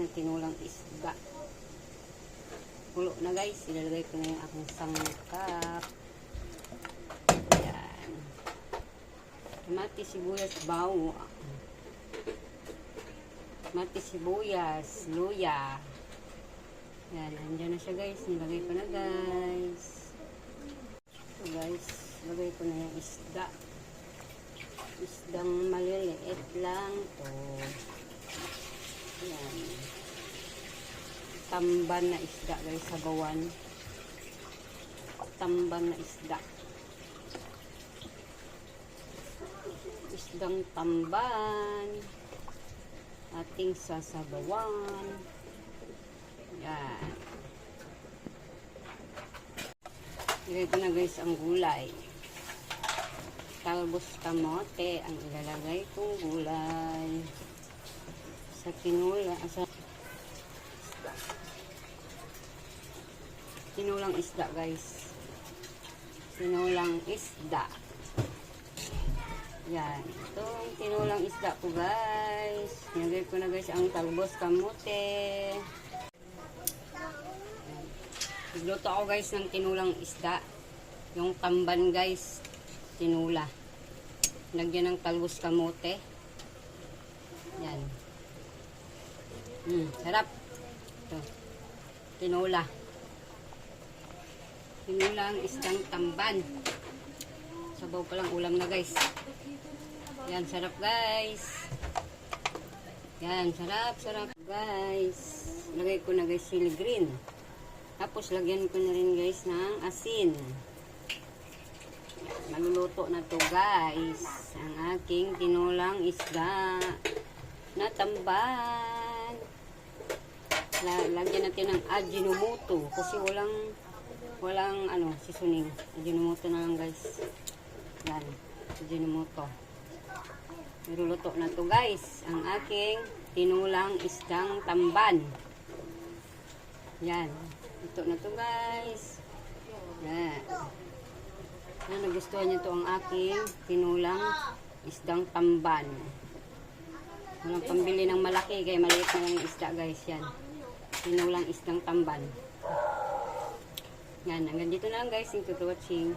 na tinulang isda. Kulo na guys, ilalagay ko na yung aking sangkap. Ayan. Kamatis, sibuyas, bawang. Kamatis, sibuyas, luya. Ayan, andyan na siya guys. Nilagay ko na guys. So guys, lagay ko na yung isda. Isdang maliliit lang to. Ayan. Tamban na isda guys, sabawan. Tamban na isda. Isdang tamban. Ating sasabawan. Ayan. Ilagay ko na guys ang gulay. Talbos kamote ang ilalagay kong gulay. Sa tinula, tinulang isda guys. Tinulang isda. Yan. Itong tinulang isda ko guys. Nilagay ko na guys ang talbos kamote. Nagluto ako guys ng tinulang isda. Yung tamban guys. Tinula. Lagyan ng talbos kamote. Yan. Sarap. Ito. Tinula. Tinulang isdang tamban. Sabaw pa lang ulam na guys. Yan, sarap guys. Yan, sarap guys. Lagay ko na guys chili green. Tapos lagyan ko na rin guys ng asin. Maluluto na to guys. Ang aking tinulang isda na tamban. Lagyan natin ng Ajinomoto kasi walang seasoning. Ajinomoto na lang guys. Yan, Ajinomoto. Niluluto na to guys. Ang aking tinulang isdang tamban. Yan. Ito na to guys. Yan. Na nagustuhan niyo to ang aking tinulang isdang tamban. Walang pambili ng malaki kaya maliit na lang yung isda guys. Yan. Tinulang isdang tamban. Yan. Hanggang dito na lang guys. Thank you for watching.